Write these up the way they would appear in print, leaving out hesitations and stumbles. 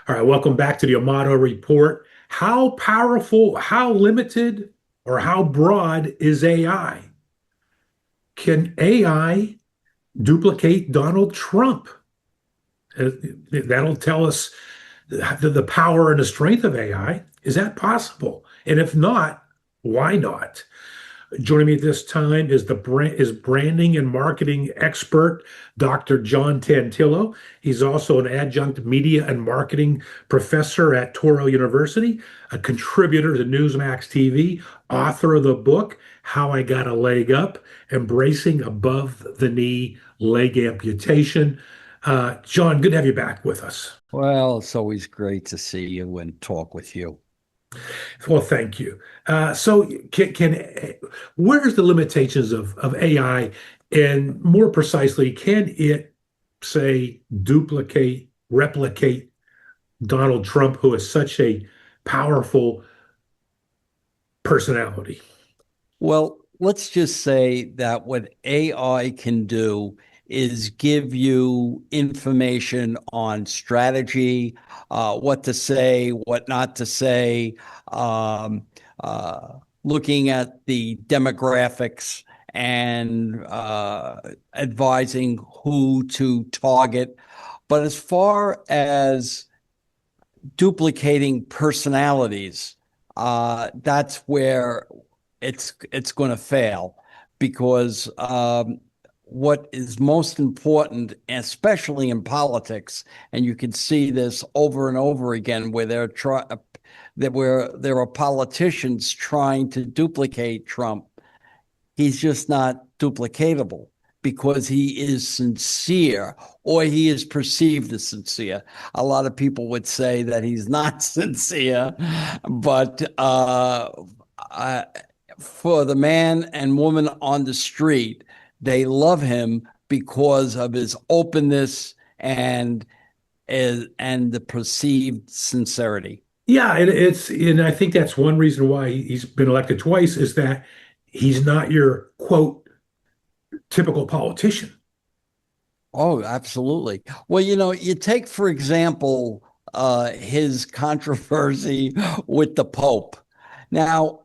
All right, welcome back to the Amato Report. How powerful, how limited, or how broad is AI? Can AI duplicate Donald Trump? Uh, That'll tell us the power and the strength of AI. Is that possible? And if not, why not? Joining me this time is branding and marketing expert Dr. John Tantillo. He's also an adjunct media and marketing professor at Touro University, a contributor to Newsmax TV, author of the book How I Got a Leg Up: Embracing Above the Knee Leg Amputation. John, good to have you back with us. Well, it's always great to see you and talk with you. Well, thank you. So, where's the limitations of AI, and more precisely, can it say duplicate, replicate Donald Trump, who is such a powerful personality? Well, let's just say that what AI can do is give you information on strategy, what to say, what not to say, um, looking at the demographics and advising who to target. But as far as duplicating personalities, that's where it's going to fail because what is most important, especially in politics, and you can see this over and over again, where there are politicians trying to duplicate Trump. He's just not duplicatable because he is sincere or he is perceived as sincere. A lot of people would say that he's not sincere, but uh, for the man and woman on the street, they love him because of his openness and the perceived sincerity. Yeah, and I think that's one reason why he's been elected twice is that he's not your quote typical politician. Oh, absolutely. Well, you take, for example, his controversy with the Pope. Now,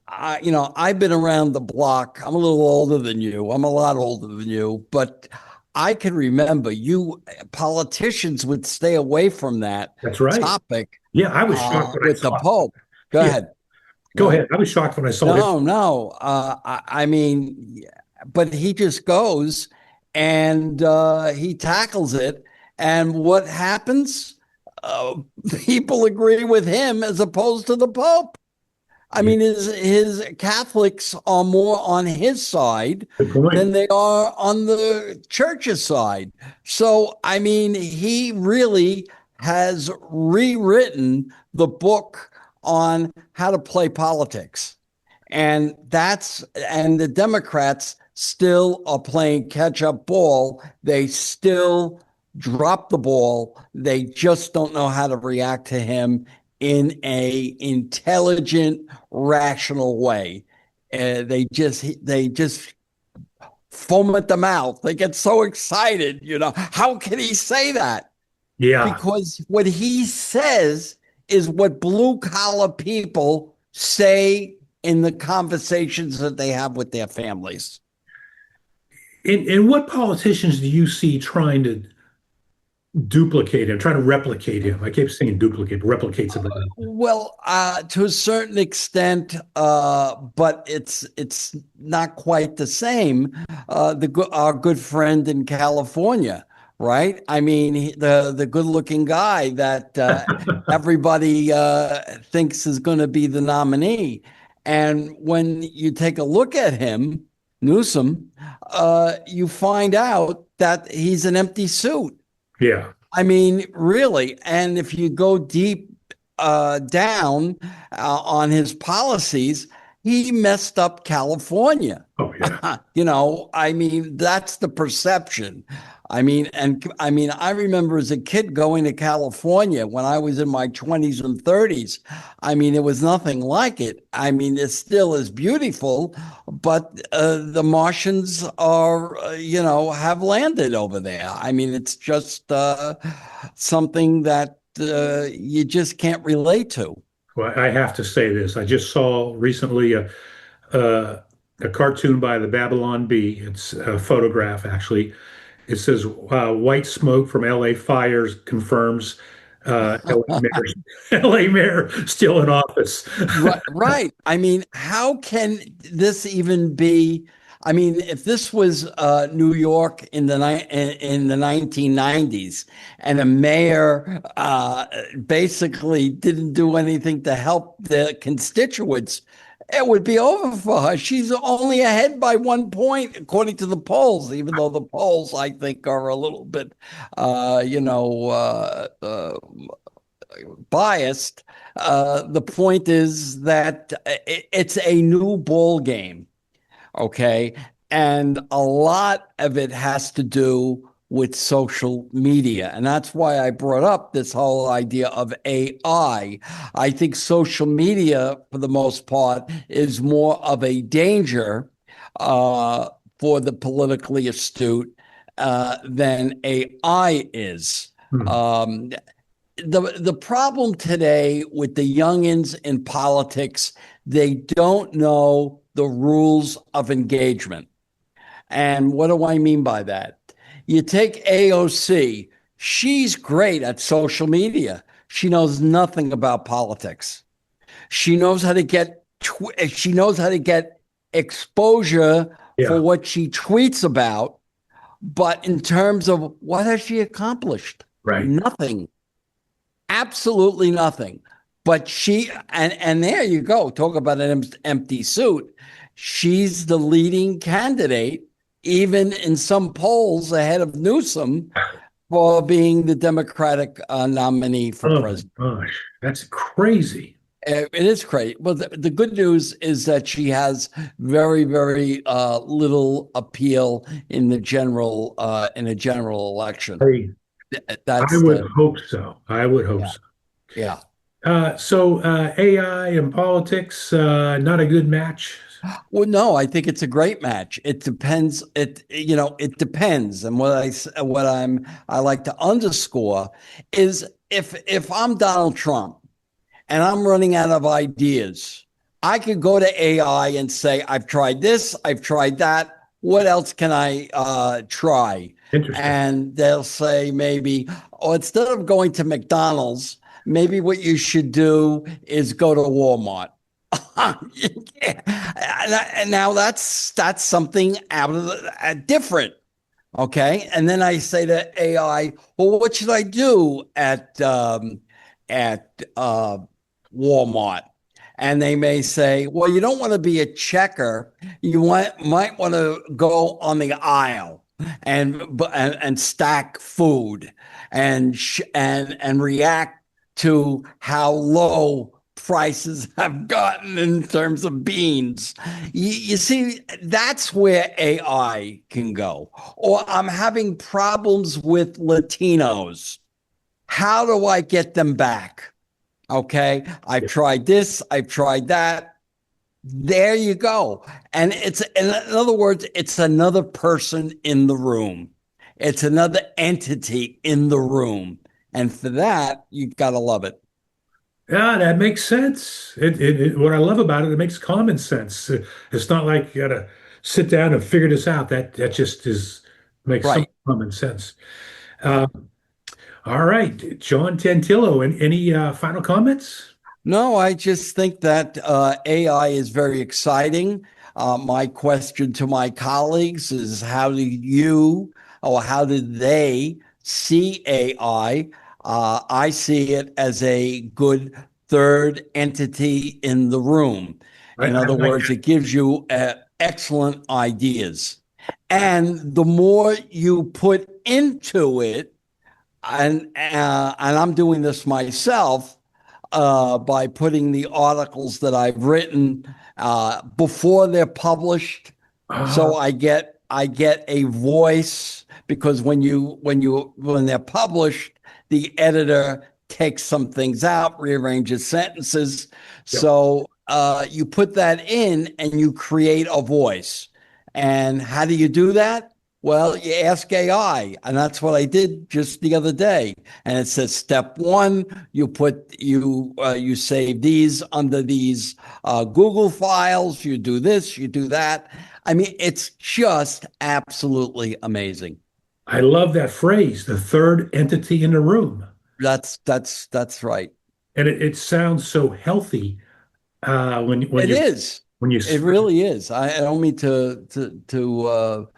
I've been around the block. I'm a little older than you. I'm a lot older than you, but I can remember you politicians would stay away from that That's right. topic Yeah, I was shocked when I with the saw it. Pope. Go Yeah, ahead. Go go ahead. ahead. I was shocked when I saw it. No, no. I mean, but he just goes and he tackles it. And what happens? Uh, People agree with him as opposed to the Pope. I Yeah, mean, his Catholics are more on his side good point. than they are on the church's side. So, I mean, he really has rewritten the book on how to play politics. And the Democrats still are playing catch up ball. They still drop the ball. They just don't know how to react to him in a intelligent, rational way. They just foam at the mouth. They get so excited. How can he say that? Yeah. Because what he says is what blue collar people say in the conversations that they have with their families. And what politicians do you see trying to duplicate him, trying to replicate him? I keep saying duplicate, but replicate's a better. Well, to a certain extent, but it's not quite the same. Our good friend in California, right? I mean, the good-looking guy that everybody thinks is going to be the nominee, and when you take a look at him, Newsom, you find out that he's an empty suit. Yeah. I mean, really. And if you go deep down on his policies, he messed up California. Oh, yeah. I mean, that's the perception. I remember as a kid going to California when I was in my 20s and 30s. I mean, it was nothing like it. I mean, it still is beautiful, but the Martians have landed over there. I mean, it's just something that you just can't relate to. Well, I have to say this. I just saw recently a, a cartoon by the Babylon Bee. It's a photograph, actually. It says white smoke from LA fires confirms LA mayor, LA mayor still in office. Right, right. I mean, how can this even be? I mean, if this was New York in the 1990s, and a mayor basically didn't do anything to help the constituents, it would be over for her. She's only ahead by 1 point, according to the polls, even though the polls, I think, are a little bit, uh, you know, uh, uh, biased. The point is that it's a new ball game, okay? And a lot of it has to do with social media. And that's why I brought up this whole idea of AI. I think social media, for the most part, is more of a danger for the politically astute than AI is. Hmm. Um, the problem today with the youngins in politics, they don't know the rules of engagement. And what do I mean by that? You take AOC, she's great at social media. She knows nothing about politics. She knows how to get she knows how to get exposure for Yeah, what she tweets about, but in terms of what has she accomplished? right. Nothing. Absolutely nothing. But and there you go. Talk about an empty suit. She's the leading candidate, even in some polls ahead of Newsom for being the Democratic nominee for Oh my president. gosh, that's crazy. It is crazy. Well, the good news is that she has very, very little appeal in a general election. I, I That's would the hope so. I would hope yeah, so. yeah. AI and politics, not a good match. Well, no, I think it's a great match. It depends. It depends. And I like to underscore is if I'm Donald Trump and I'm running out of ideas, I could go to AI and say, I've tried this, I've tried that. What else can I try? Interesting. And they'll say maybe, oh, instead of going to McDonald's, maybe what you should do is go to Walmart. And now that's something out of different. Okay. And then I say to AI, well, what should I do at Walmart? And they may say, well, you don't want to be a checker. Might want to go on the aisle and stack food and react to how low prices have gotten in terms of beans. You see, that's where AI can go. Or I'm having problems with Latinos. How do I get them back? Okay. I've Yeah. tried this, I've tried that. There you go. And in other words, it's another person in the room. It's another entity in the room. And for that, you got to love it. Yeah, that makes sense. What I love about it, it makes common sense. It's not like you gotta sit down and figure this out. That just is makes some Right. common sense. Uh, all right, John Tantillo, and any final comments? No, I just think that AI is very exciting. My question to my colleagues is how did they see AI? I see it as a good third entity in the room. I, In I other like words, it gives you excellent ideas. And the more you put into it, and I'm doing this myself by putting the articles that I've written before they're published, uh, so I get a voice because when they're published, the editor takes some things out, rearranges sentences. yep. So you put that in and you create a voice. And how do you do that? Well, you ask AI, and that's what I did just the other day. And it says step one, you save these under these Google files. You do this, you do that. I mean, it's just absolutely amazing. I love that phrase, the third entity in the room. That's right. And it sounds so healthy when It is. when you It really is. I don't mean to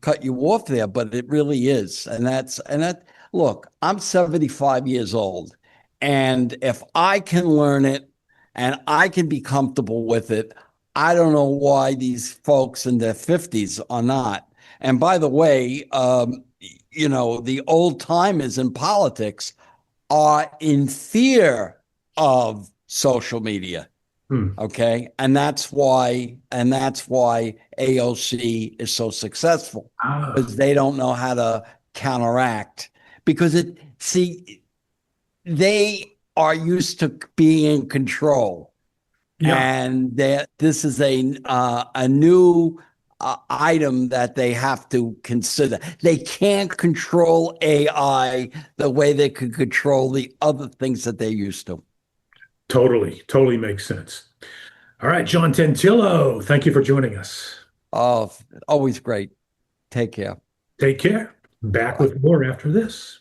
cut you off there, but it really is. And that look, I'm 75 years old, and if I can learn it and I can be comfortable with it, I don't know why these folks in their 50s are not. And by the way, the old timers in politics are in fear of social media. Hmm. Okay. And that's why AOC is so successful Ah, because they don't know how to counteract because they are used to being in control. yeah, And that this is a new item that they have to consider. They can't control AI the way they could control the other things that they're used to. totally makes sense. All right, John Tantillo, thank you for joining us. Oh, always great. Take care. Take care. Back Bye. with more after this.